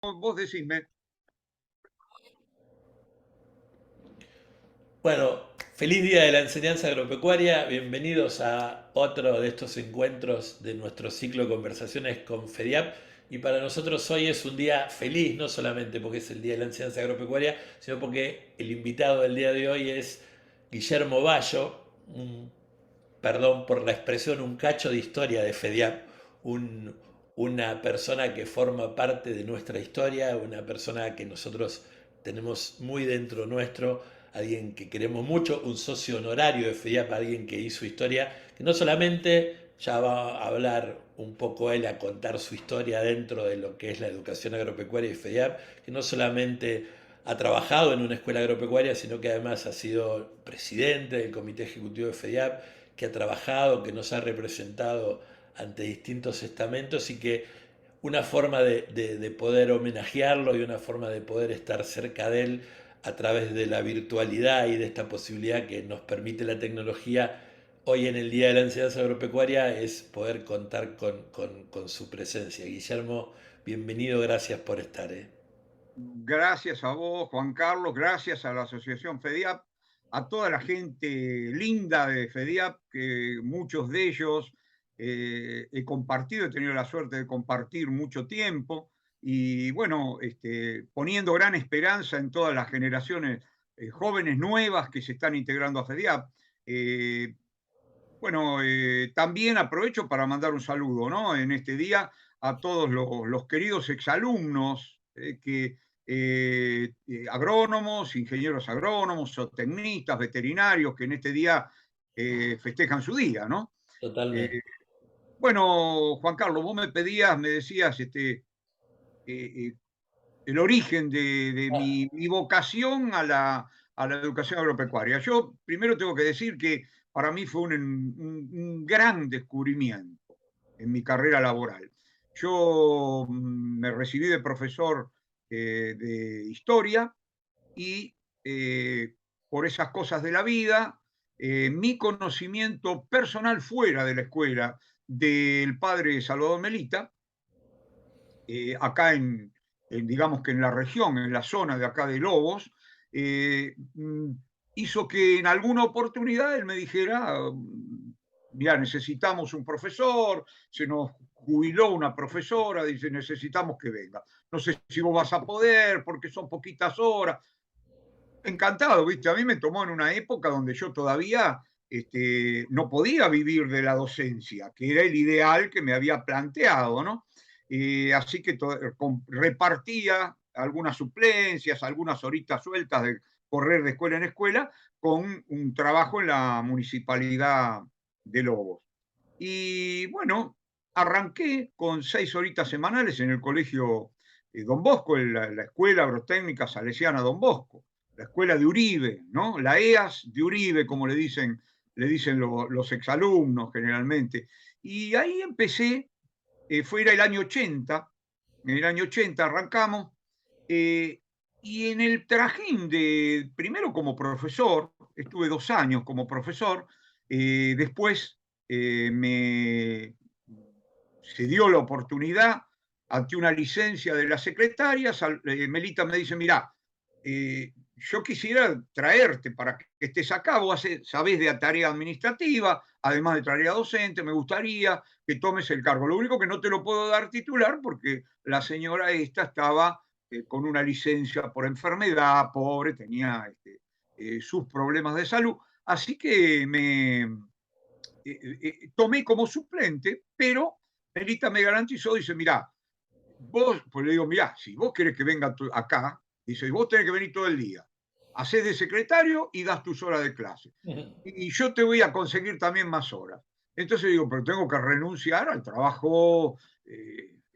Vos decime. Bueno, feliz día de la enseñanza agropecuaria. Bienvenidos a otro de estos encuentros de nuestro ciclo de conversaciones con FEDIAP. Y para nosotros hoy es un día feliz, no solamente porque es el día de la enseñanza agropecuaria, sino porque el invitado del día de hoy es Guillermo Bayo, perdón por la expresión, un cacho de historia de FEDIAP, un- una persona que forma parte de nuestra historia, una persona que nosotros tenemos muy dentro nuestro, alguien que queremos mucho, un socio honorario de FEDIAP, alguien que hizo historia, que no solamente ya va a hablar un poco él, a contar su historia dentro de lo que es la educación agropecuaria y FEDIAP, que no solamente ha trabajado en una escuela agropecuaria, sino que además ha sido presidente del comité ejecutivo de FEDIAP, que ha trabajado, que nos ha representado ante distintos estamentos y que una forma de poder homenajearlo y una forma de poder estar cerca de él a través de la virtualidad y de esta posibilidad que nos permite la tecnología hoy en el Día de la Enseñanza Agropecuaria es poder contar con su presencia. Guillermo, bienvenido, gracias por estar. Gracias a vos, Juan Carlos, gracias a la Asociación FEDIAP, a toda la gente linda de FEDIAP, que muchos de ellos he compartido, he tenido la suerte de compartir mucho tiempo, y bueno, poniendo gran esperanza en todas las generaciones jóvenes nuevas que se están integrando a FEDIAP. Eh, Bueno, también aprovecho para mandar un saludo, ¿no? En este día a todos los queridos exalumnos agrónomos, ingenieros agrónomos, zootecnistas, veterinarios, que en este día festejan su día, ¿no? Eh, Totalmente. bueno, Juan Carlos, vos me pedías, me decías, eh, el origen de mi vocación a la educación agropecuaria. Yo primero tengo que decir que para mí fue un gran descubrimiento en mi carrera laboral. Yo me recibí de profesor de historia y por esas cosas de la vida, mi conocimiento personal fuera de la escuela del padre Salvador Melita, acá digamos que en la región, en la zona de acá de Lobos, eh, mm, hizo que en alguna oportunidad él me dijera, mira, necesitamos un profesor, se nos jubiló una profesora, dice, necesitamos que venga. No sé si vos vas a poder, porque son poquitas horas. Encantado, ¿viste? A mí me tomó en una época donde yo todavía no podía vivir de la docencia, que era el ideal que me había planteado, ¿no? Así que repartía algunas suplencias, algunas horitas sueltas de correr de escuela en escuela, con un trabajo en la municipalidad de Lobos. Y bueno, arranqué con 6 horitas semanales en el colegio Don Bosco, en la Escuela Agrotécnica Salesiana Don Bosco, la escuela de Uribe, ¿no? La EAS de Uribe, como le dicen los exalumnos generalmente. Y ahí empecé, fue el año 80, en el año 80 arrancamos, eh, y en el trajín de, primero como profesor, estuve 2 años como profesor, después se dio la oportunidad ante una licencia de la secretaria, Melita me dice, mira, yo quisiera traerte para que estés acá, vos sabés de tarea administrativa, además de tarea docente, me gustaría que tomes el cargo. Lo único que no te lo puedo dar titular porque la señora esta estaba con una licencia por enfermedad, pobre, tenía sus problemas de salud, así que tomé como suplente, pero Melita me garantizó, dice, mira, vos, pues le digo, mirá, si vos querés que venga acá, dice, vos tenés que venir todo el día, hacés de secretario y das tus horas de clase. Y yo te voy a conseguir también más horas. Entonces digo, pero tengo que renunciar al trabajo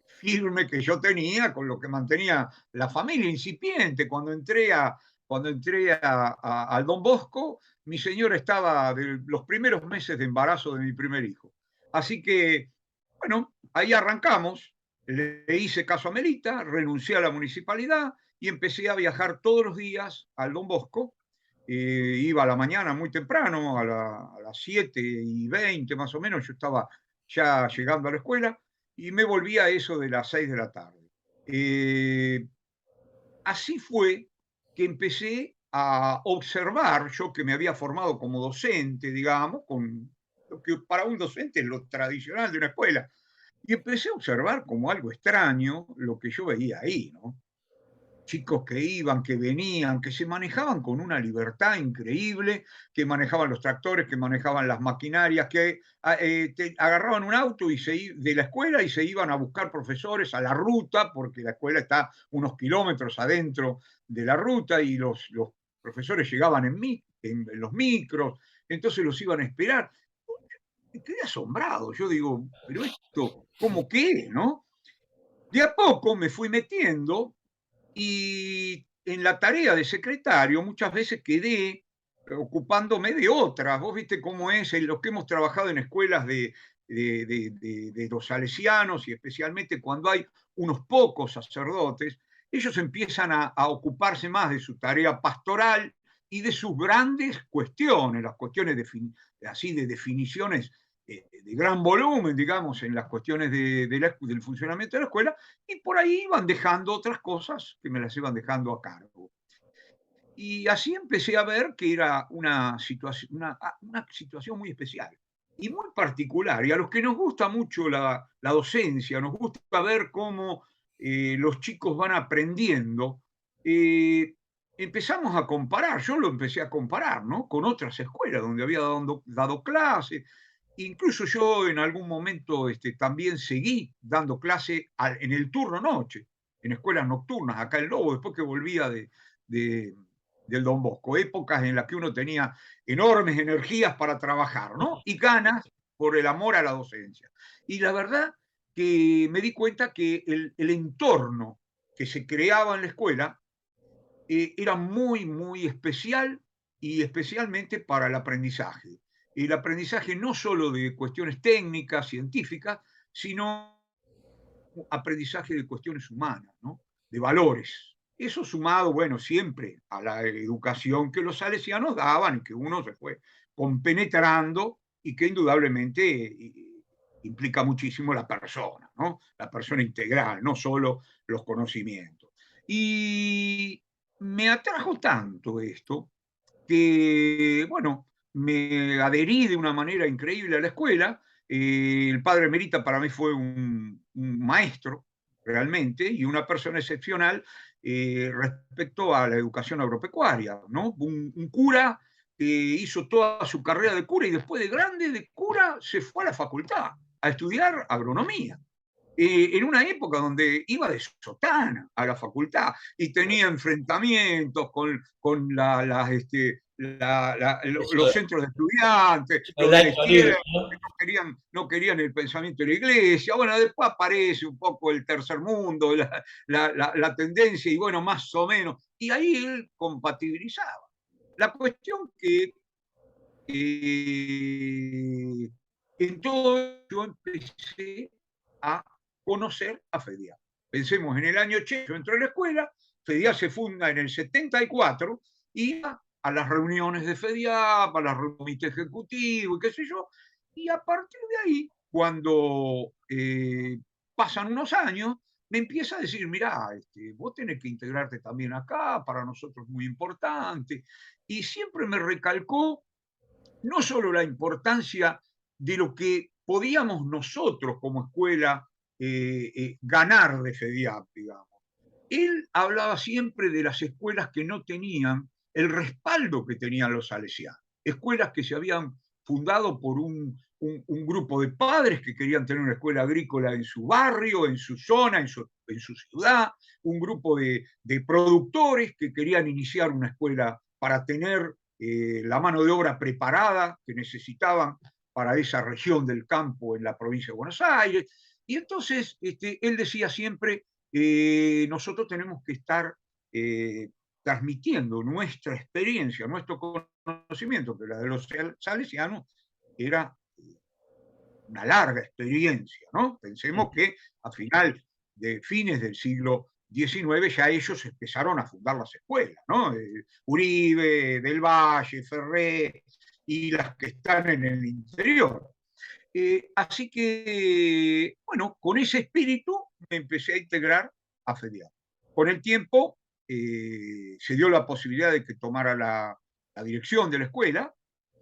firme que yo tenía, con lo que mantenía la familia incipiente. Cuando entré al Don Bosco, mi señora estaba de los primeros meses de embarazo de mi primer hijo. Así que, bueno, ahí arrancamos. Le hice caso a Melita, renuncié a la municipalidad y empecé a viajar todos los días al Don Bosco. Iba a la mañana muy temprano, a las 7:20 más o menos, yo estaba ya llegando a la escuela y me volvía a eso de las 6 de la tarde. Eh, Así fue que empecé a observar, yo que me había formado como docente, digamos, con lo que para un docente es lo tradicional de una escuela, y empecé a observar como algo extraño lo que yo veía ahí, ¿no? Chicos que iban, que venían, que se manejaban con una libertad increíble, que manejaban los tractores, que manejaban las maquinarias, que agarraban un auto de la escuela y se iban a buscar profesores a la ruta, porque la escuela está unos kilómetros adentro de la ruta y los profesores llegaban en los micros, entonces los iban a esperar. Me quedé asombrado, yo digo, pero esto, ¿cómo qué? ¿No? De a poco me fui metiendo y en la tarea de secretario muchas veces quedé ocupándome de otras. Vos viste cómo es en los que hemos trabajado en escuelas de los salesianos y especialmente cuando hay unos pocos sacerdotes, ellos empiezan a ocuparse más de su tarea pastoral y de sus grandes cuestiones, las cuestiones así de definiciones de gran volumen, digamos, en las cuestiones del funcionamiento de la escuela, y por ahí iban dejando otras cosas que me las iban dejando a cargo. Y así empecé a ver que era una situación muy especial y muy particular. Y a los que nos gusta mucho la docencia, nos gusta ver cómo los chicos van aprendiendo, eh, empezamos a comparar, yo lo empecé a comparar, ¿no? Con otras escuelas donde había dado clases. Incluso yo en algún momento también seguí dando clase en el turno noche, en escuelas nocturnas, acá en Lobo, después que volvía de, del Don Bosco, épocas en las que uno tenía enormes energías para trabajar, ¿no? Y ganas por el amor a la docencia. Y la verdad que me di cuenta que el entorno que se creaba en la escuela era muy, muy especial y especialmente para el aprendizaje. El aprendizaje no solo de cuestiones técnicas, científicas, sino aprendizaje de cuestiones humanas, ¿no? De valores. Eso sumado, bueno, siempre a la educación que los salesianos daban y que uno se fue compenetrando y que indudablemente implica muchísimo la persona, ¿no? La persona integral, no solo los conocimientos. Y me atrajo tanto esto que, bueno, me adherí de una manera increíble a la escuela. El padre Merita para mí fue un maestro realmente y una persona excepcional respecto a la educación agropecuaria, ¿no? Un cura que hizo toda su carrera de cura y después de grande de cura se fue a la facultad a estudiar agronomía. En una época donde iba de sotana a la facultad y tenía enfrentamientos los Eso, centros de estudiantes, el los de la acto libre, izquierda, que ¿no? no querían el pensamiento de la iglesia. Bueno, después aparece un poco el tercer mundo, la tendencia, y bueno, más o menos. Y ahí él compatibilizaba. La cuestión que en todo yo empecé a conocer a FEDIAP. Pensemos, en el año 80 yo entré a la escuela, FEDIAP se funda en el 74, iba a las reuniones de FEDIAP, a las reuniones ejecutivas, qué sé yo, y a partir de ahí, cuando pasan unos años, me empieza a decir, mirá, vos tenés que integrarte también acá, para nosotros es muy importante, y siempre me recalcó no solo la importancia de lo que podíamos nosotros como escuela ganar de FEDIAP, digamos. Él hablaba siempre de las escuelas que no tenían el respaldo que tenían los salesianos, escuelas que se habían fundado por un grupo de padres que querían tener una escuela agrícola en su barrio, en su zona, en su ciudad, un grupo de productores que querían iniciar una escuela para tener la mano de obra preparada que necesitaban para esa región del campo en la provincia de Buenos Aires. Y entonces él decía siempre, nosotros tenemos que estar transmitiendo nuestra experiencia, nuestro conocimiento, que la de los salesianos era una larga experiencia, ¿no? Pensemos que a fines del siglo XIX ya ellos empezaron a fundar las escuelas, ¿no? Uribe, Del Valle, Ferré y las que están en el interior. Así que, bueno, con ese espíritu me empecé a integrar a FEDIAP. Con el tiempo se dio la posibilidad de que tomara la dirección de la escuela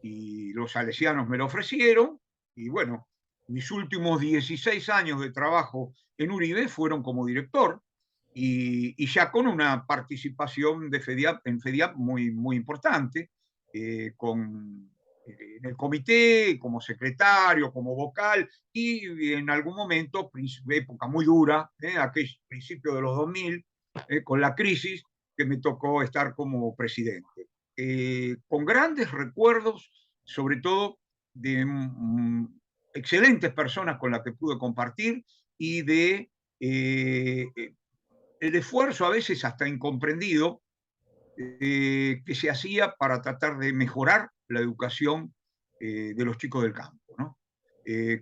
y los salesianos me lo ofrecieron y bueno, mis últimos 16 años de trabajo en Uribe fueron como director y ya con una participación de FEDIAP, en FEDIAP muy, muy importante, en el comité, como secretario, como vocal, y en algún momento, época muy dura, aquel principio de los 2000, con la crisis, que me tocó estar como presidente. Con grandes recuerdos, sobre todo de excelentes personas con las que pude compartir y de el esfuerzo a veces hasta incomprendido que se hacía para tratar de mejorar la educación de los chicos del campo, ¿no?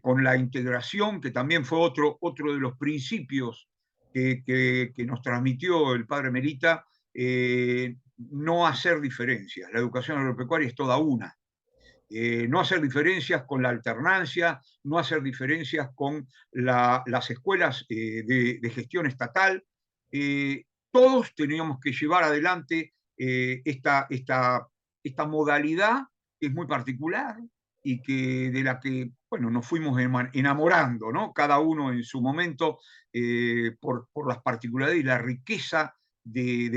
Con la integración, que también fue otro de los principios que nos transmitió el padre Melita, no hacer diferencias. La educación agropecuaria es toda una. No hacer diferencias con la alternancia, no hacer diferencias con las escuelas de gestión estatal. Todos teníamos que llevar adelante esta modalidad que es muy particular y de la que bueno, nos fuimos enamorando, ¿no? Cada uno en su momento por las particularidades y la riqueza de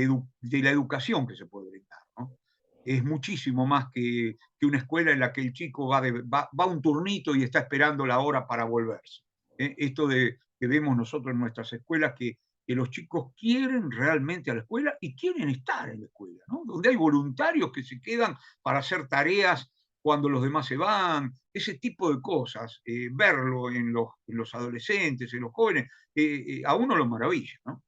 la educación que se puede brindar, ¿no? Es muchísimo más que una escuela en la que el chico va un turnito y está esperando la hora para volverse. Esto que vemos nosotros en nuestras escuelas, que los chicos quieren realmente a la escuela y quieren estar en la escuela, ¿no? Donde hay voluntarios que se quedan para hacer tareas cuando los demás se van, ese tipo de cosas, verlo en los adolescentes, en los jóvenes, a uno lo maravilla, ¿no?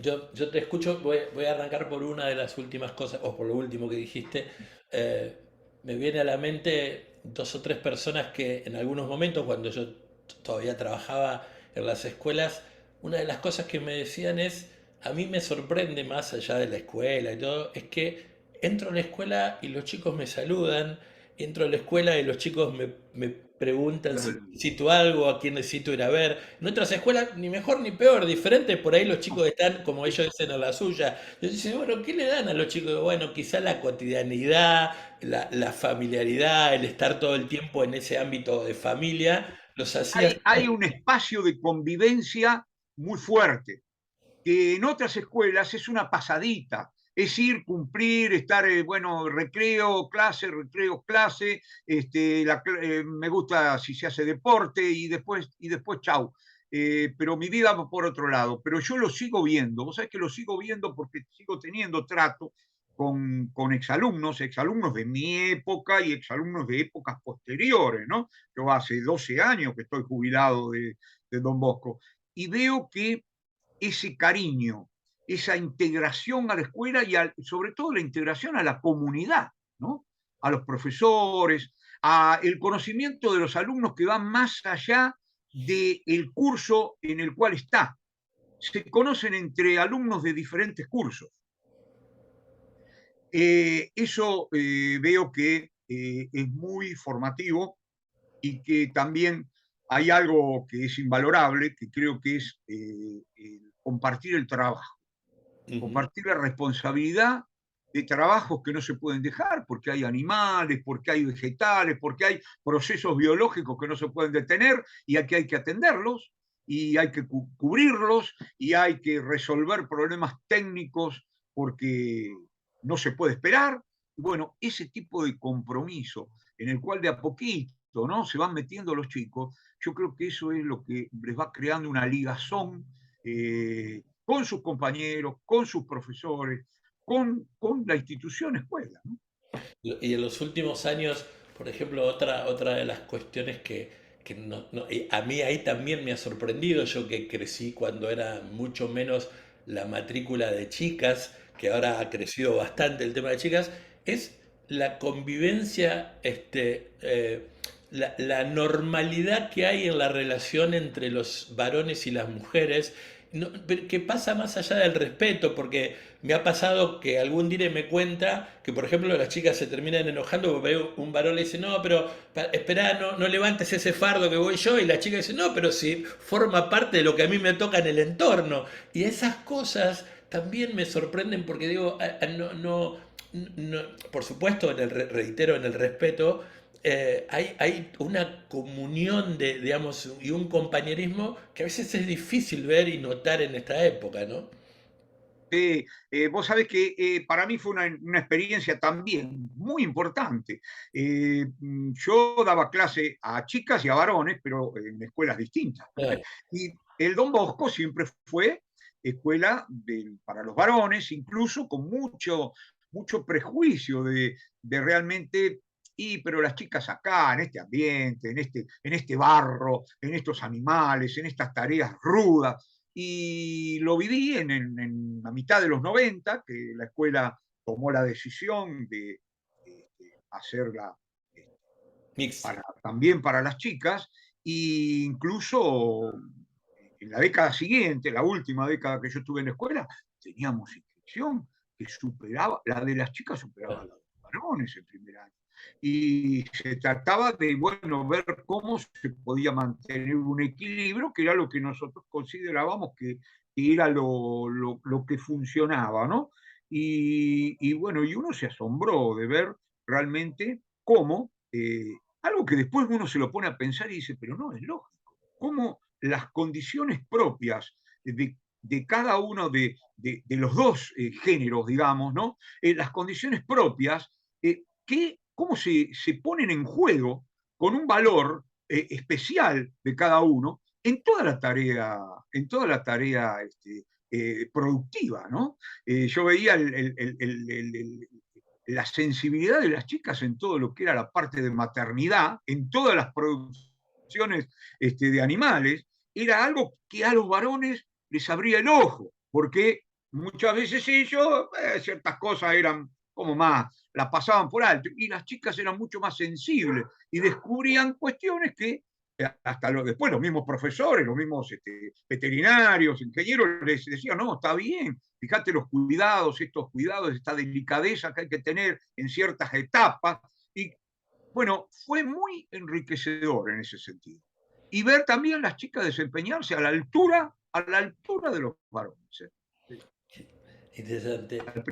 Yo te escucho, voy a arrancar por una de las últimas cosas, o por lo último que dijiste. Eh, Me viene a la mente dos o tres personas que en algunos momentos, cuando yo todavía trabajaba en las escuelas, una de las cosas que me decían es, a mí me sorprende más allá de la escuela y todo, es que entro a la escuela y los chicos me saludan, entro a la escuela y los chicos me preguntan si necesito algo, a quién necesito ir a ver. En otras escuelas, ni mejor ni peor, diferente, por ahí los chicos están, como ellos dicen, a la suya. Yo dicen, bueno, ¿qué le dan a los chicos? Bueno, quizá la cotidianidad, la familiaridad, el estar todo el tiempo en ese ámbito de familia, los hacía... Hay un espacio de convivencia muy fuerte, que en otras escuelas es una pasadita, es ir, cumplir, estar, bueno, recreo, clase, me gusta si se hace deporte y después chau. Pero mi vida va por otro lado, pero yo lo sigo viendo, vos sabés que lo sigo viendo porque sigo teniendo trato con exalumnos de mi época y exalumnos de épocas posteriores, ¿no? Yo hace 12 años que estoy jubilado de Don Bosco, y veo que ese cariño, esa integración a la escuela y sobre todo la integración a la comunidad, ¿no? A los profesores, a el conocimiento de los alumnos que va más allá del curso en el cual está. Se conocen entre alumnos de diferentes cursos. Eso veo que es muy formativo y que también hay algo que es invalorable, que creo que es compartir el trabajo, Ujú. compartir la responsabilidad de trabajos que no se pueden dejar, porque hay animales, porque hay vegetales, porque hay procesos biológicos que no se pueden detener y aquí hay que atenderlos y hay que cubrirlos y hay que resolver problemas técnicos porque no se puede esperar. Y bueno, ese tipo de compromiso en el cual de a poquito, ¿no?, se van metiendo los chicos, yo creo que eso es lo que les va creando una ligazón con sus compañeros, con sus profesores, con la institución escuela, ¿no? Y en los últimos años, por ejemplo, otra de las cuestiones que a mí ahí también me ha sorprendido, yo que crecí cuando era mucho menos la matrícula de chicas, que ahora ha crecido bastante el tema de chicas, es la convivencia, la normalidad que hay en la relación entre los varones y las mujeres. que pasa más allá del respeto, porque me ha pasado que algún dire me cuenta que, por ejemplo, las chicas se terminan enojando porque un varón le dice, no, pero espera, no levantes ese fardo que voy yo, y la chica dice, no, pero si forma parte de lo que a mí me toca en el entorno. Y esas cosas también me sorprenden porque digo, por supuesto, reitero, en el respeto, hay una comunión digamos, y un compañerismo que a veces es difícil ver y notar en esta época, ¿no? Vos sabés que para mí fue una experiencia también muy importante. Yo daba clase a chicas y a varones, pero en escuelas distintas. Claro. Y el Don Bosco siempre fue escuela para los varones, incluso con mucho prejuicio de realmente, pero las chicas acá, en este ambiente, en este barro, en estos animales, en estas tareas rudas. Y lo viví en la mitad de los 90, que la escuela tomó la decisión de hacerla Mixta. también para las chicas, e incluso en la década siguiente, la última década que yo estuve en la escuela, teníamos inscripción que superaba, la de las chicas superaba la de los varones en primer año. Y se trataba de, bueno, ver cómo se podía mantener un equilibrio, que era lo que nosotros considerábamos que era lo que funcionaba, ¿no? Y bueno, y uno se asombró de ver realmente cómo, algo que después uno se lo pone a pensar y dice, pero no es lógico, cómo las condiciones propias de cada uno de los dos géneros, digamos, ¿no? Las condiciones propias, cómo se ponen en juego con un valor especial de cada uno en toda la tarea productiva, ¿no? Yo veía la sensibilidad de las chicas en todo lo que era la parte de maternidad, en todas las producciones de animales, era algo que a los varones les abría el ojo, porque muchas veces ellos, ciertas cosas eran como más, las pasaban por alto, y las chicas eran mucho más sensibles y descubrían cuestiones que hasta después los mismos profesores, los mismos veterinarios, ingenieros les decían, no, está bien, fíjate los cuidados, estos cuidados, esta delicadeza que hay que tener en ciertas etapas. Y bueno, fue muy enriquecedor en ese sentido. Y ver también las chicas desempeñarse a la altura de los varones. Interesante. Al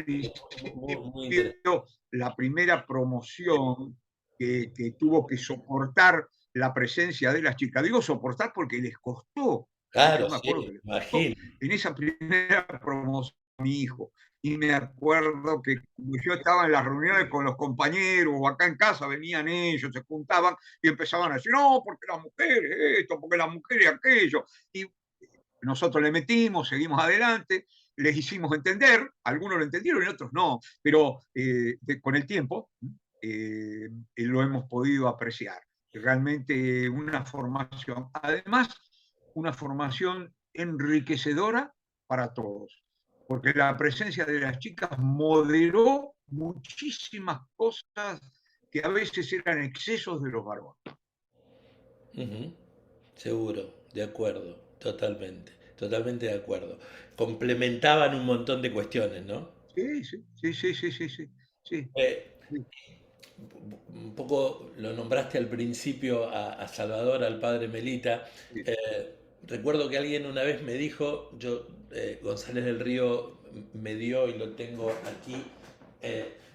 Muy interesante. principio, la primera promoción que tuvo que soportar la presencia de las chicas, digo soportar porque les costó, yo Claro, me acuerdo que sí, les costó, imagino. en esa primera promoción a mi hijo, y me acuerdo que yo estaba en las reuniones con los compañeros, o acá en casa venían ellos, se juntaban y empezaban a decir, no, porque las mujeres esto, porque las mujeres aquello, y nosotros le metimos, seguimos adelante, les hicimos entender, algunos lo entendieron y otros no, pero con el tiempo lo hemos podido apreciar. Realmente una formación, además, una formación enriquecedora para todos, porque la presencia de las chicas moderó muchísimas cosas que a veces eran excesos de los varones. Ujú. Seguro, de acuerdo, totalmente, totalmente de acuerdo. Complementaban un montón de cuestiones, ¿no? Sí, sí, sí, sí, sí, sí, sí, sí, Eh, sí. un poco lo nombraste al principio a Salvador, al padre Melita. Sí. Recuerdo que alguien una vez me dijo, González del Río me dio y lo tengo aquí,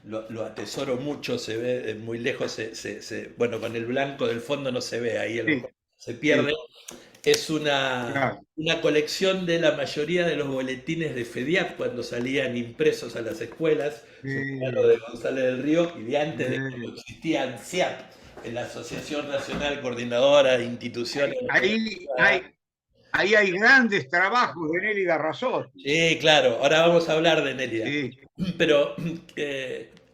lo atesoro mucho, se ve muy lejos, bueno, con el blanco del fondo no se ve, ahí Sí, se pierde. sí, Es claro. una colección de la mayoría de los boletines de FEDIAP cuando salían impresos a las escuelas. Es un regalo de Sí, González del Río y de antes de sí. cuando existía ANSIAP, en la Asociación Nacional Coordinadora de Instituciones de Enseñanza Ahí hay, Privada. ahí hay grandes trabajos de Nelly Darrazotti. Sí, claro, ahora vamos a hablar de Nérida. Sí, Pero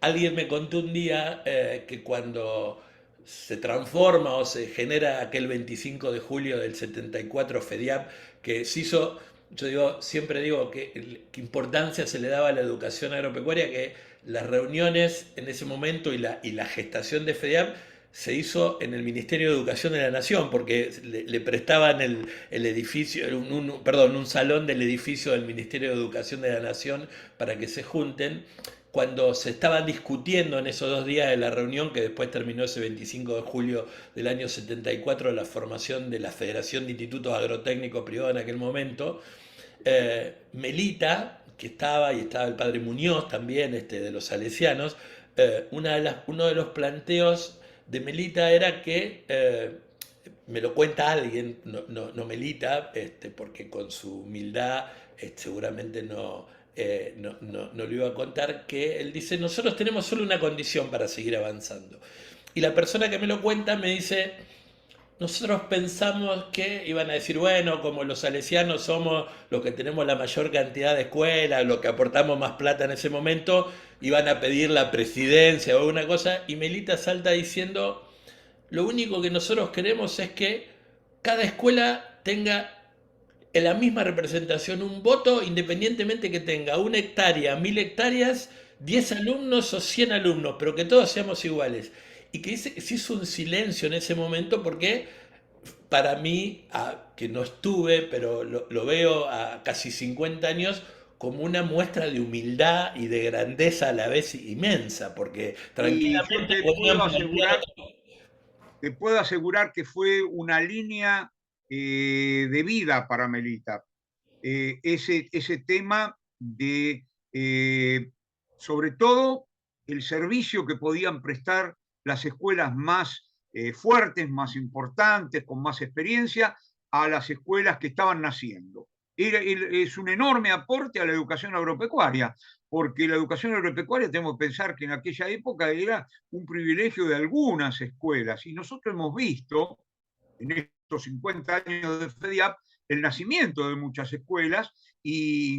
alguien me contó un día que cuando se transforma o se genera aquel 25 de julio del 74 FEDIAP, que se hizo, yo digo, siempre digo que importancia se le daba a la educación agropecuaria, que las reuniones en ese momento y la gestación de FEDIAP se hizo en el Ministerio de Educación de la Nación, porque le prestaban el edificio, perdón, un salón del edificio del Ministerio de Educación de la Nación para que se junten. Cuando se estaban discutiendo en esos 2 días de la reunión, que después terminó ese 25 de julio del año 74, la formación de la Federación de Institutos Agrotécnicos Privados en aquel momento, Melita, que estaba, y estaba el padre Muñoz también, de los salesianos, uno de los planteos de Melita era que, me lo cuenta alguien, no Melita, porque con su humildad seguramente no lo iba a contar, que él dice, nosotros tenemos solo una condición para seguir avanzando. Y la persona que me lo cuenta me dice, nosotros pensamos que iban a decir, bueno, como los salesianos somos los que tenemos la mayor cantidad de escuelas, los que aportamos más plata en ese momento, iban a pedir la presidencia o alguna cosa, y Melita salta diciendo, lo único que nosotros queremos es que cada escuela tenga en la misma representación un voto, independientemente que tenga 1 hectárea, 1000 hectáreas, 10 alumnos o 100 alumnos, pero que todos seamos iguales. Y que se hizo un silencio en ese momento porque para mí, que no estuve, pero lo veo a casi 50 años, como una muestra de humildad y de grandeza a la vez inmensa, porque Y yo tranquilamente podían plantear te puedo asegurar que fue una línea de vida para Melita. Ese tema de, sobre todo, el servicio que podían prestar las escuelas más fuertes, más importantes, con más experiencia, a las escuelas que estaban naciendo. Es un enorme aporte a la educación agropecuaria, porque la educación agropecuaria tenemos que pensar que en aquella época era un privilegio de algunas escuelas, y nosotros hemos visto en estos 50 años de FEDIAP el nacimiento de muchas escuelas e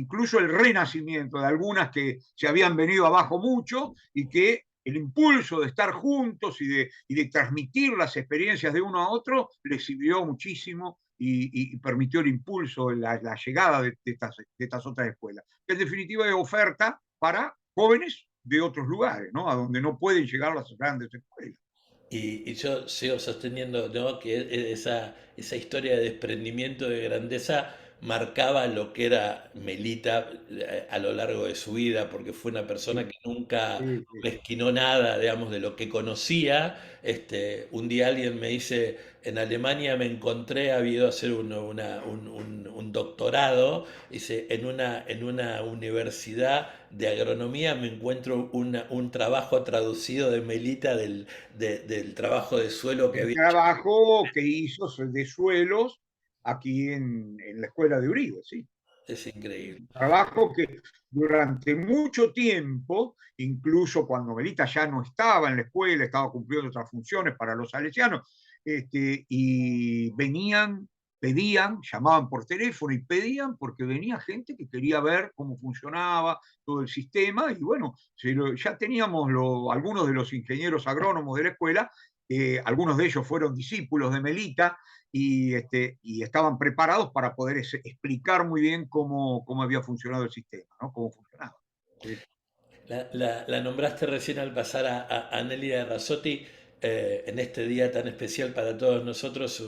incluso el renacimiento de algunas que se habían venido abajo mucho y que el impulso de estar juntos y de transmitir las experiencias de uno a otro les sirvió muchísimo y permitió el impulso, la llegada de estas otras escuelas. Que en definitiva es oferta para jóvenes de otros lugares, ¿no? A donde no pueden llegar las grandes escuelas. y yo sigo sosteniendo, ¿no?, que esa historia de desprendimiento, de grandeza, marcaba lo que era Melita a lo largo de su vida, porque fue una persona Sí, que nunca sí, sí. mezquinó nada, digamos, de lo que conocía. Un día alguien me dice, en Alemania me encontré, ha habido hacer un doctorado, dice, en una universidad de agronomía me encuentro un trabajo traducido de Melita del trabajo de suelo que El había hecho. trabajo que hizo de suelos aquí en la escuela de Uribe, sí. Es increíble. Un trabajo que durante mucho tiempo, incluso cuando Melita ya no estaba en la escuela, estaba cumpliendo otras funciones para los salesianos, y venían, pedían, llamaban por teléfono y pedían porque venía gente que quería ver cómo funcionaba todo el sistema, y bueno, ya teníamos algunos de los ingenieros agrónomos de la escuela, algunos de ellos fueron discípulos de Melita, y estaban preparados para poder explicar muy bien cómo había funcionado el sistema, ¿no? Cómo funcionaba. Sí. La nombraste recién al pasar a Nélida Razzotti, en este día tan especial para todos nosotros.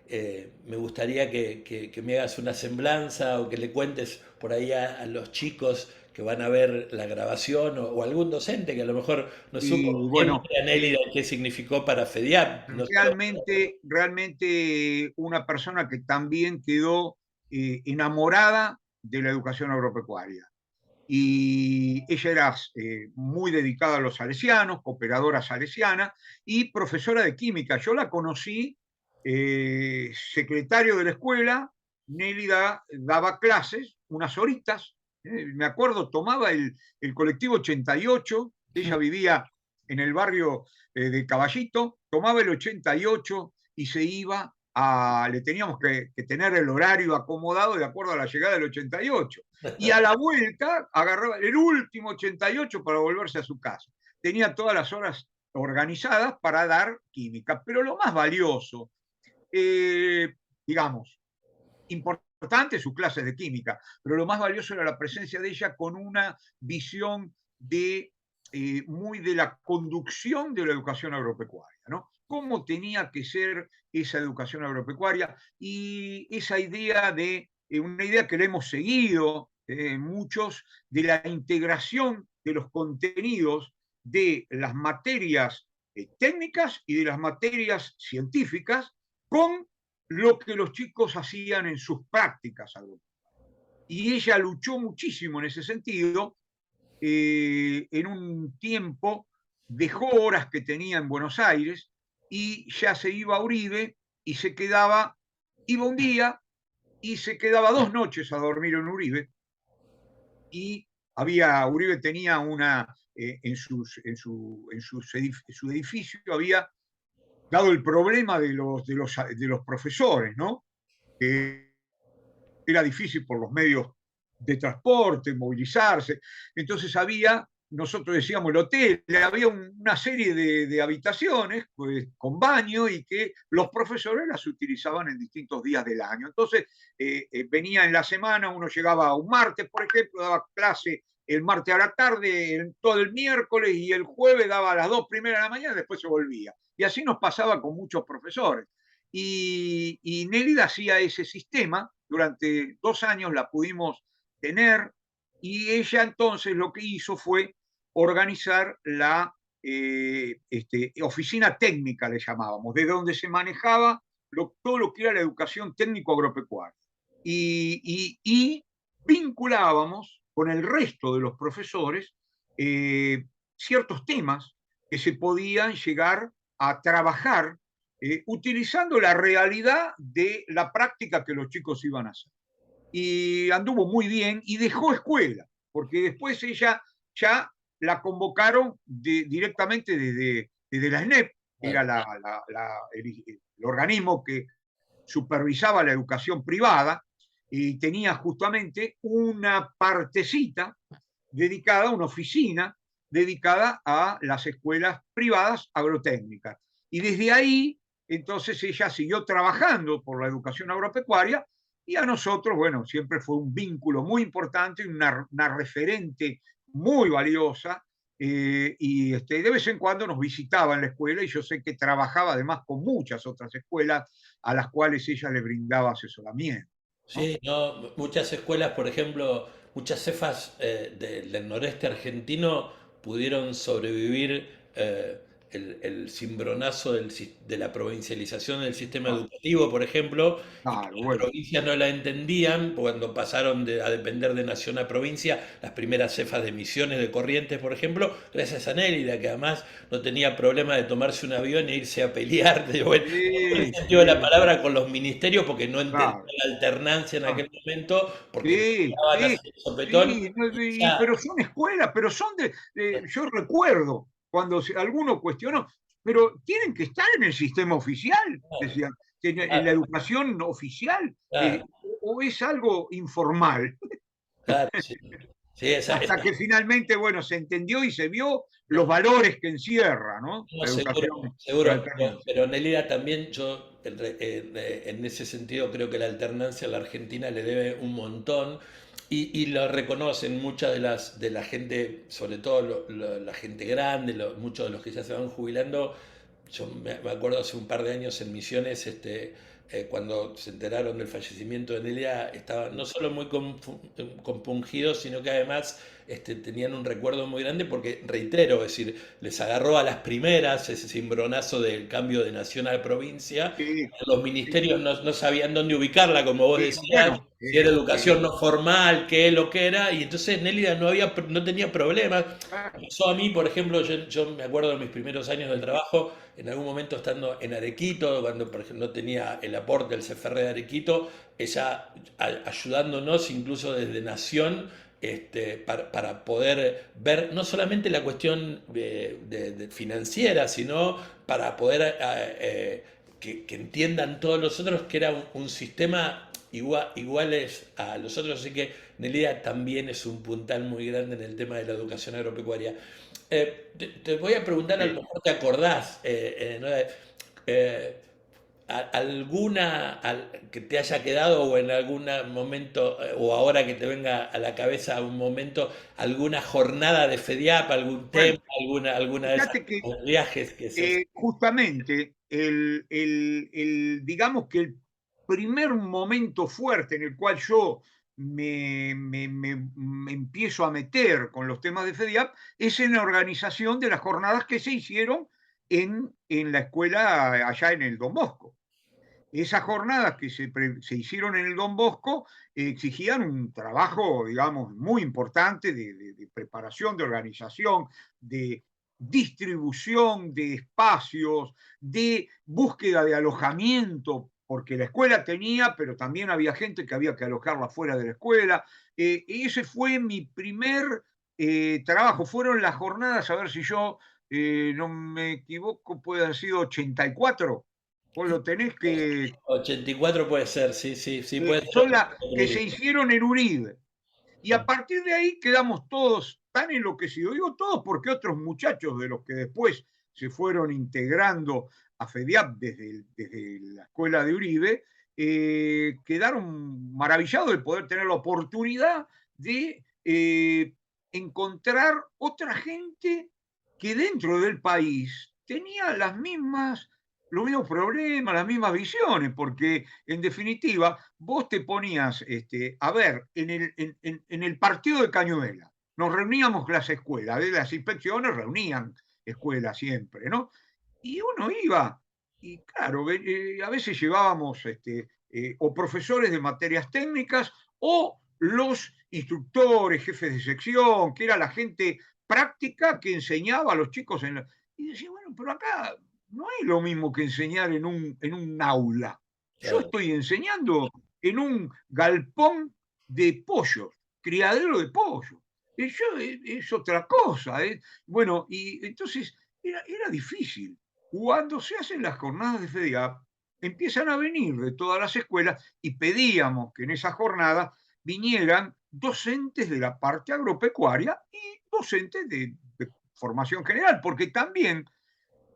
Me gustaría que me hagas una semblanza o que le cuentes por ahí a los chicos que van a ver la grabación o algún docente que a lo mejor no supo Y quién bueno, era Nélida o qué significó para FEDIAP. No solo. realmente una persona que también quedó enamorada de la educación agropecuaria. Y ella era muy dedicada a los salesianos, cooperadora salesiana y profesora de química. Yo la conocí secretario de la escuela. Nelly daba clases unas horitas, me acuerdo, tomaba el colectivo 88, ella vivía en el barrio de Caballito, tomaba el 88 y se iba le teníamos que tener el horario acomodado de acuerdo a la llegada del 88. Y a la vuelta agarraba el último 88 para volverse a su casa. Tenía todas las horas organizadas para dar química, pero lo más valioso, digamos, importante sus clases de química, pero lo más valioso era la presencia de ella con una visión de muy de la conducción de la educación agropecuaria, ¿no? Cómo tenía que ser esa educación agropecuaria y esa idea de, una idea que le hemos seguido muchos, de la integración de los contenidos de las materias técnicas y de las materias científicas con lo que los chicos hacían en sus prácticas agropecuarias. Y ella luchó muchísimo en ese sentido. En un tiempo dejó horas que tenía en Buenos Aires y ya se iba a Uribe y se quedaba, iba un día y se quedaba 2 noches a dormir en Uribe. Y Uribe tenía su edificio había dado el problema de los profesores, ¿no? Que era difícil por los medios de transporte, movilizarse. Entonces nosotros decíamos el hotel, había una serie de habitaciones pues, con baño y que los profesores las utilizaban en distintos días del año. Entonces venía en la semana, uno llegaba un martes, por ejemplo, daba clase el martes a la tarde, todo el miércoles y el jueves daba a las 2 primeras de la mañana, después se volvía. Y así nos pasaba con muchos profesores. Y Nélida hacía ese sistema, durante 2 años la pudimos tener, y ella entonces lo que hizo fue organizar la oficina técnica, le llamábamos, de donde se manejaba todo lo que era la educación técnico-agropecuaria. Y vinculábamos con el resto de los profesores ciertos temas que se podían llegar a trabajar utilizando la realidad de la práctica que los chicos iban a hacer. Y anduvo muy bien y dejó escuela, porque después ella ya la convocaron directamente desde la SNEP, que era el organismo que supervisaba la educación privada, y tenía justamente una partecita dedicada, una oficina dedicada a las escuelas privadas agrotécnicas. Y desde ahí, entonces ella siguió trabajando por la educación agropecuaria y a nosotros, bueno, siempre fue un vínculo muy importante, una referente muy valiosa. Y de vez en cuando nos visitaba en la escuela y yo sé que trabajaba además con muchas otras escuelas a las cuales ella le brindaba asesoramiento, ¿no? Sí, no, muchas escuelas, por ejemplo, muchas cefas del noreste argentino pudieron sobrevivir el cimbronazo de la provincialización del sistema Ah, educativo, por ejemplo, y que claro, las bueno. provincias no la entendían cuando pasaron a depender de nación a provincia, las primeras cefas de Misiones, de Corrientes, por ejemplo, gracias a Nélida, que además no tenía problema de tomarse un avión e irse a pelear, bueno, el Sí, sentido de la sí, palabra con los ministerios porque no entendía claro. la alternancia en Ah, aquel momento, porque le sí, daban sí, así el sopetón. sí, Y ya, pero son escuelas, pero son yo recuerdo cuando alguno cuestionó, pero tienen que estar en el sistema oficial, claro, decían, en la claro, educación oficial, claro, o es algo informal. claro, sí. Sí, Hasta que finalmente, bueno, se entendió y se vio los valores que encierra, ¿no? no, La seguro, educación por seguro, alternancia. pero Nelida también, yo en ese sentido creo que la alternancia a la Argentina le debe un montón y lo reconocen mucha de la gente, sobre todo la gente grande, muchos de los que ya se van jubilando. Yo me acuerdo hace un par de años en Misiones, cuando se enteraron del fallecimiento de Nelia, estaban no solo muy compungidos, sino que además tenían un recuerdo muy grande porque, reitero, es decir, les agarró a las primeras ese cimbronazo del cambio de nación a provincia. Sí, Los sí, ministerios no sabían dónde ubicarla, como vos sí, decías, bueno, si era educación no formal, qué, lo que era, y entonces Nélida no tenía problemas. Me pasó a mí, por ejemplo, yo me acuerdo de mis primeros años del trabajo, en algún momento estando en Arequito, cuando por ejemplo no tenía el aporte del CFR de Arequito, ella ayudándonos incluso desde Nación, para poder ver no solamente la cuestión financiera, sino para poder que entiendan todos los otros que era un sistema iguales a los otros. Así que Nelida también es un puntal muy grande en el tema de la educación agropecuaria. Te voy a preguntar, a lo sí. mejor te acordás, ¿no? Eh, alguna que te haya quedado o en algún momento, o ahora que te venga a la cabeza un momento, alguna jornada de FEDIAP, algún Bueno, tema, alguna de esas fíjate que viajes que se hacen? justamente digamos que el primer momento fuerte en el cual yo me empiezo a meter con los temas de FEDIAP es en la organización de las jornadas que se hicieron en la escuela allá en el Don Bosco. Esas jornadas que se hicieron en el Don Bosco exigían un trabajo, digamos, muy importante de preparación, de organización, de distribución de espacios, de búsqueda de alojamiento, porque la escuela tenía, pero también había gente que había que alojarla fuera de la escuela. Ese fue mi primer trabajo. Fueron las jornadas, a ver si yo no me equivoco, puede haber sido 84. Vos lo tenés que, 84 puede ser, sí, sí, sí, puede ser son las que 84. se hicieron en Uribe. Y a partir de ahí quedamos todos tan enloquecidos. Digo todos porque otros muchachos de los que después se fueron integrando a FEDIAP desde la escuela de Uribe, quedaron maravillados de poder tener la oportunidad de encontrar otra gente que dentro del país tenía los mismos problemas, las mismas visiones, porque en definitiva vos te ponías a ver en el partido de Cañuela, nos reuníamos las escuelas, de las inspecciones reunían escuelas siempre, ¿no? Y uno iba, y claro, a veces llevábamos o profesores de materias técnicas o los instructores, jefes de sección, que era la gente práctica que enseñaba a los chicos y decía, bueno, pero acá no es lo mismo que enseñar en un aula. Yo Claro. estoy enseñando en un galpón de pollos, criadero de pollos. Es otra cosa. Bueno, y entonces era difícil. Cuando se hacen las jornadas de FEDIAP, empiezan a venir de todas las escuelas y pedíamos que en esas jornadas vinieran docentes de la parte agropecuaria y docentes de formación general, porque también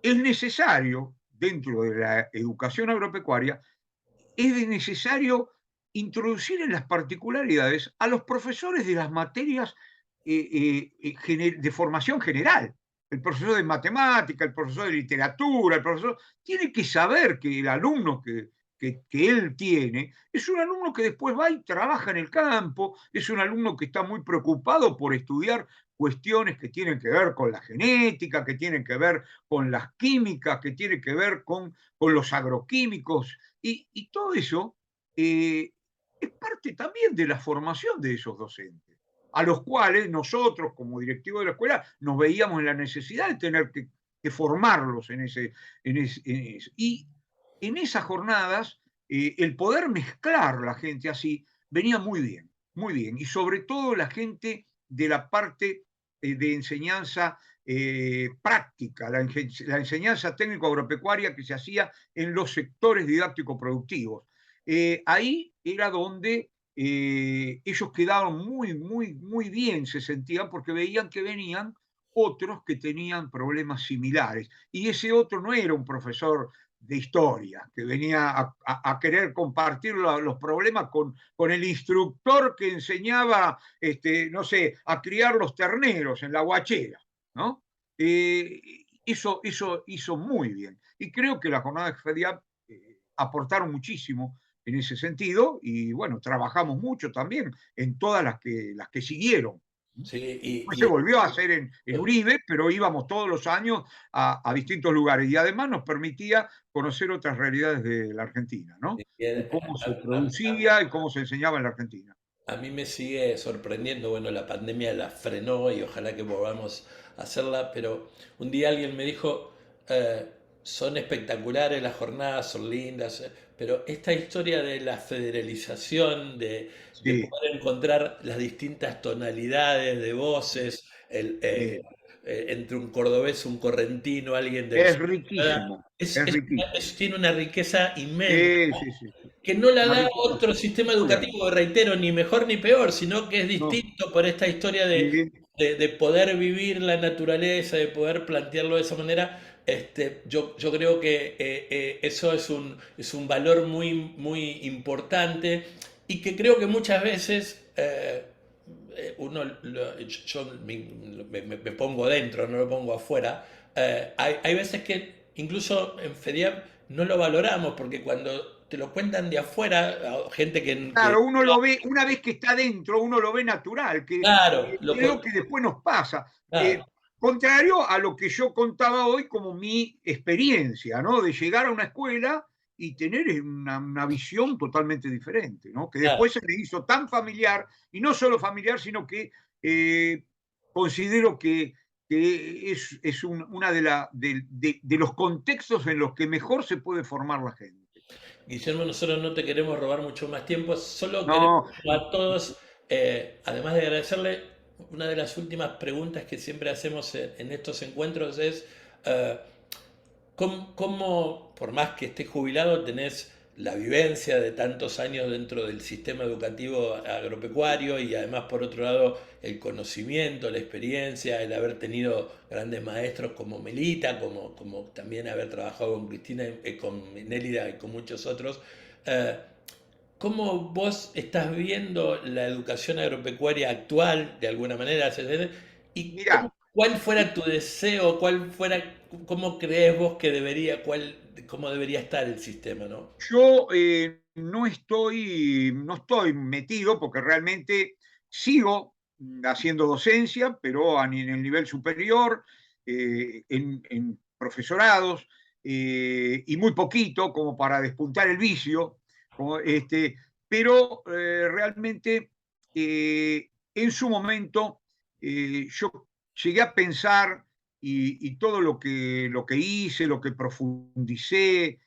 es necesario, dentro de la educación agropecuaria, es necesario introducir en las particularidades a los profesores de las materias de formación general. El profesor de matemática, el profesor de literatura, el profesor tiene que saber que el alumno que él tiene es un alumno que después va y trabaja en el campo, es un alumno que está muy preocupado por estudiar cuestiones que tienen que ver con la genética, que tienen que ver con las químicas, que tienen que ver con los agroquímicos, y todo eso es parte también de la formación de esos docentes, a los cuales nosotros, como directivos de la escuela, nos veíamos en la necesidad de tener que formarlos en eso. Y en esas jornadas, el poder mezclar la gente así venía muy bien, muy bien. Y sobre todo la gente de la parte de enseñanza práctica, la enseñanza técnico-agropecuaria que se hacía en los sectores didáctico-productivos. Ahí era donde ellos quedaban muy, muy, muy bien, se sentían, porque veían que venían otros que tenían problemas similares. Y ese otro no era un profesor de historia, que venía a querer compartir los problemas con el instructor que enseñaba, no sé, a criar los terneros en la guachera, ¿no? Eso hizo muy bien. Y creo que la jornada de FEDIAP aportaron muchísimo en ese sentido y bueno, trabajamos mucho también en todas las que siguieron. Sí, Después se volvió a hacer en Uribe, pero íbamos todos los años a distintos lugares y además nos permitía conocer otras realidades de la Argentina, ¿no? Y cómo se producía y cómo se enseñaba en la Argentina. a mí me sigue sorprendiendo, bueno, la pandemia la frenó y ojalá que volvamos a hacerla, pero un día alguien me dijo, eh, son espectaculares las jornadas, son lindas, pero esta historia de la federalización, de Sí, poder encontrar las distintas tonalidades de voces, sí. entre un cordobés, un correntino, alguien del Es sur, riquísimo, es, es es- riquísimo. tiene una riqueza inmensa Sí, sí, sí, sí. que no la Una da riqueza otro sistema muy grande. educativo, reitero, ni mejor ni peor, sino que es No, distinto por esta historia sí, de poder vivir la naturaleza, de poder plantearlo de esa manera, Yo creo que eso es un valor muy, muy importante y que creo que muchas veces yo me pongo dentro, no lo pongo afuera. Hay veces que incluso en FEDIAP no lo valoramos porque cuando te lo cuentan de afuera, gente Claro, uno lo ve, una vez que está dentro, uno lo ve natural, claro, que es lo que después nos pasa. claro, Contrario a lo que yo contaba hoy como mi experiencia, ¿no? De llegar a una escuela y tener una visión totalmente diferente, ¿no? Que claro. después se me hizo tan familiar, y no solo familiar, sino que considero que es una de los contextos en los que mejor se puede formar la gente. Guillermo, nosotros no te queremos robar mucho más tiempo, solo queremos No, a todos, además de agradecerle, una de las últimas preguntas que siempre hacemos en estos encuentros es, eh, por más que estés jubilado, tenés la vivencia de tantos años dentro del sistema educativo agropecuario y además, por otro lado, el conocimiento, la experiencia, el haber tenido grandes maestros como Melita, como también haber trabajado con Cristina, con Nélida y con muchos otros. Eh, ¿Cómo vos estás viendo la educación agropecuaria actual, de alguna manera? ¿Y mira, cuál fuera tu deseo? ¿Cómo crees vos que cómo debería estar el sistema, ¿no? yo no estoy metido porque realmente sigo haciendo docencia, pero en el nivel superior, en profesorados, y muy poquito como para despuntar el vicio, pero realmente en su momento yo llegué a pensar y todo lo que hice, lo que profundicé,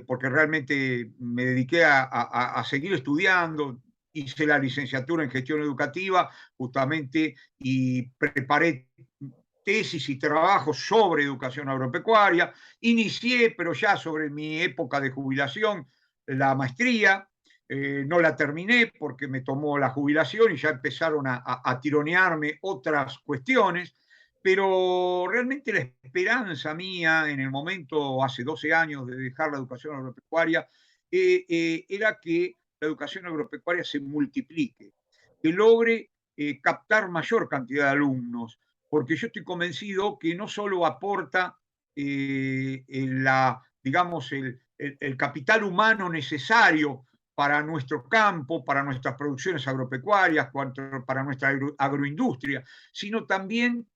porque realmente me dediqué a seguir estudiando, hice la licenciatura en gestión educativa justamente y preparé tesis y trabajos sobre educación agropecuaria, inicié, pero ya sobre mi época de jubilación, la maestría, no la terminé porque me tomó la jubilación y ya empezaron a tironearme otras cuestiones, pero realmente la esperanza mía en el momento, hace 12 años, de dejar la educación agropecuaria, era que la educación agropecuaria se multiplique, que logre captar mayor cantidad de alumnos, porque yo estoy convencido que no solo aporta digamos, el capital humano necesario para nuestro campo, para nuestras producciones agropecuarias, para nuestra agroindustria, sino también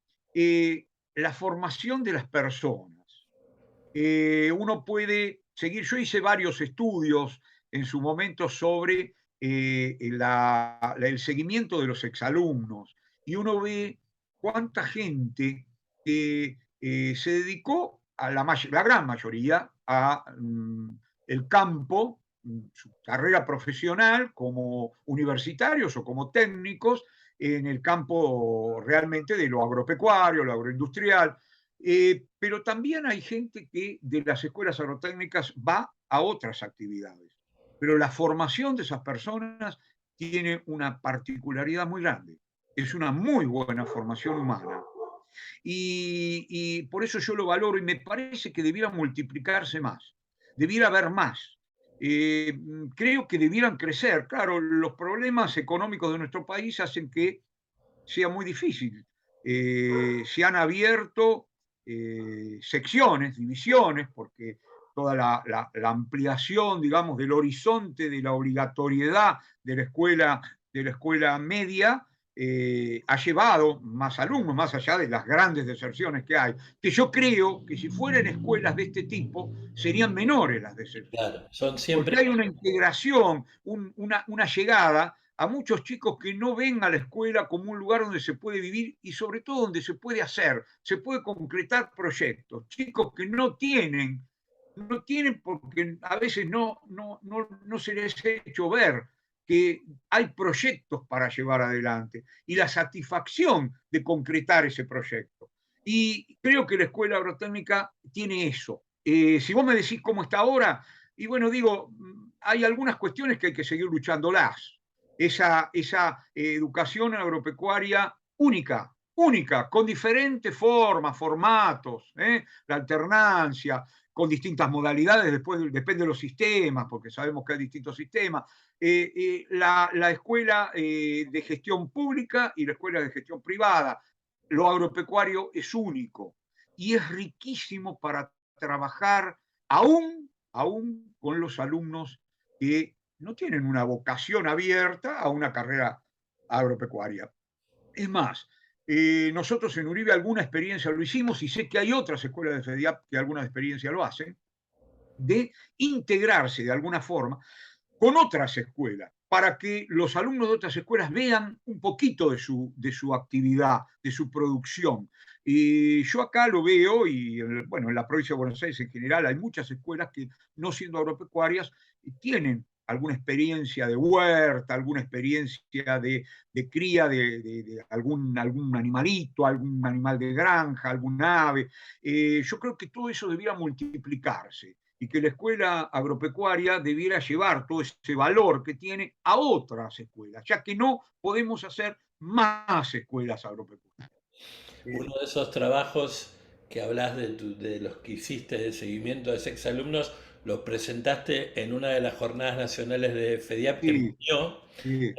la formación de las personas. Uno puede seguir, yo hice varios estudios en su momento sobre el seguimiento de los exalumnos y uno ve cuánta gente se dedicó, la gran mayoría, a el campo, su carrera profesional como universitarios o como técnicos en el campo realmente de lo agropecuario, lo agroindustrial, pero también hay gente que de las escuelas agrotécnicas va a otras actividades. Pero la formación de esas personas tiene una particularidad muy grande. Es una muy buena formación humana. Y por eso yo lo valoro y me parece que debiera multiplicarse más, debiera haber más. Creo que debieran crecer. Claro, los problemas económicos de nuestro país hacen que sea muy difícil. Se han abierto secciones, divisiones, porque toda la ampliación, digamos, del horizonte de la obligatoriedad de la escuela media ha llevado más alumnos, más allá de las grandes deserciones que hay, que yo creo que si fueran escuelas de este tipo serían menores las deserciones, Claro, son porque siempre, hay una integración, una llegada a muchos chicos que no ven a la escuela como un lugar donde se puede vivir y sobre todo donde se puede hacer, se puede concretar proyectos. Chicos que no tienen porque a veces no se les ha hecho ver que hay proyectos para llevar adelante y la satisfacción de concretar ese proyecto. Y creo que la escuela agrotécnica tiene eso. Si vos me decís cómo está ahora, y bueno, digo, hay algunas cuestiones que hay que seguir luchándolas. Esa educación agropecuaria única, única, con diferentes formas, formatos, la alternancia, con distintas modalidades, después depende de los sistemas, porque sabemos que hay distintos sistemas. La escuela de gestión pública y la escuela de gestión privada. Lo agropecuario es único y es riquísimo para trabajar aún con los alumnos que no tienen una vocación abierta a una carrera agropecuaria. Es más, nosotros en Uribe alguna experiencia lo hicimos y sé que hay otras escuelas de FEDIAP que alguna experiencia lo hacen, de integrarse de alguna forma con otras escuelas, para que los alumnos de otras escuelas vean un poquito de su actividad, de su producción. Y yo acá lo veo, y bueno, en la provincia de Buenos Aires en general hay muchas escuelas que, no siendo agropecuarias, tienen alguna experiencia de huerta, alguna experiencia de cría de algún animalito, algún animal de granja, algún ave. Yo creo que todo eso debiera multiplicarse y que la escuela agropecuaria debiera llevar todo ese valor que tiene a otras escuelas, ya que no podemos hacer más escuelas agropecuarias. Uno de esos trabajos que hablas de los que hiciste de seguimiento de exalumnos, los presentaste en una de las jornadas nacionales de FEDIAP que Sí, emitió, sí.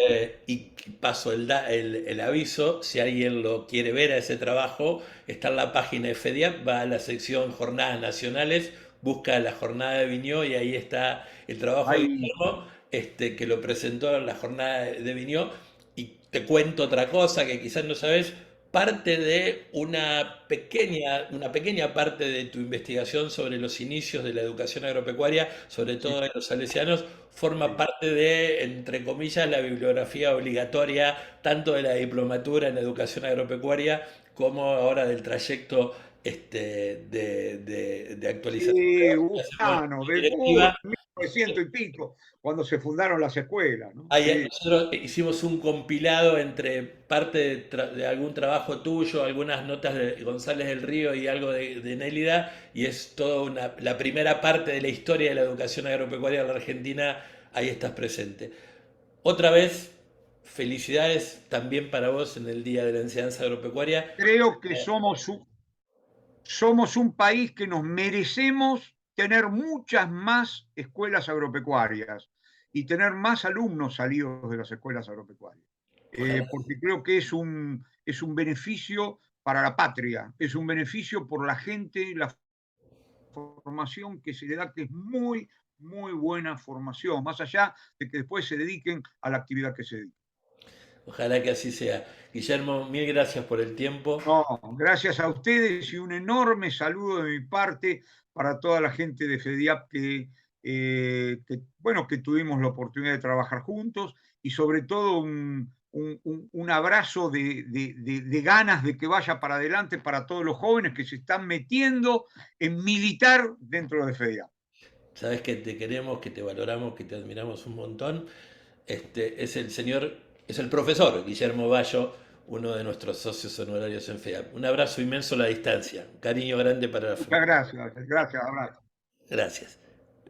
y paso el aviso, si alguien lo quiere ver a ese trabajo, está en la página de FEDIAP, va a la sección Jornadas Nacionales, busca la jornada de Viñó y ahí está el trabajo de Hay, Guillermo, que lo presentó en la jornada de Viñó. Y te cuento otra cosa que quizás no sabes, parte de una pequeña parte de tu investigación sobre los inicios de la educación agropecuaria, sobre sí, todo en los salesianos, forma sí. parte de, entre comillas, la bibliografía obligatoria, tanto de la diplomatura en educación agropecuaria como ahora del trayecto de actualización Sí, que hacemos en la Gusano, directiva. 1900 y pico, cuando se fundaron las escuelas, ¿no? Ahí Sí. nosotros hicimos un compilado entre parte de algún trabajo tuyo, algunas notas de González del Río y algo de Nélida, y es toda la primera parte de la historia de la educación agropecuaria en la Argentina, ahí estás presente. Otra vez, felicidades también para vos en el Día de la Enseñanza Agropecuaria. Creo que somos un país que nos merecemos tener muchas más escuelas agropecuarias y tener más alumnos salidos de las escuelas agropecuarias. Ojalá. Porque creo que es un beneficio para la patria, es un beneficio por la gente, la formación que se le da, que es muy, muy buena formación, más allá de que después se dediquen a la actividad que se dediquen. Ojalá que así sea. Guillermo, mil gracias por el tiempo. No, gracias a ustedes y un enorme saludo de mi parte para toda la gente de FEDIAP bueno, que tuvimos la oportunidad de trabajar juntos y sobre todo un abrazo de ganas de que vaya para adelante para todos los jóvenes que se están metiendo en militar dentro de FEDIAP. Sabes que te queremos, que te valoramos, que te admiramos un montón. Es el señor, es el profesor Guillermo Bayo, uno de nuestros socios honorarios en FEAP. Un abrazo inmenso a la distancia, un cariño grande para la Muchas familia. gracias, gracias, abrazo. Gracias.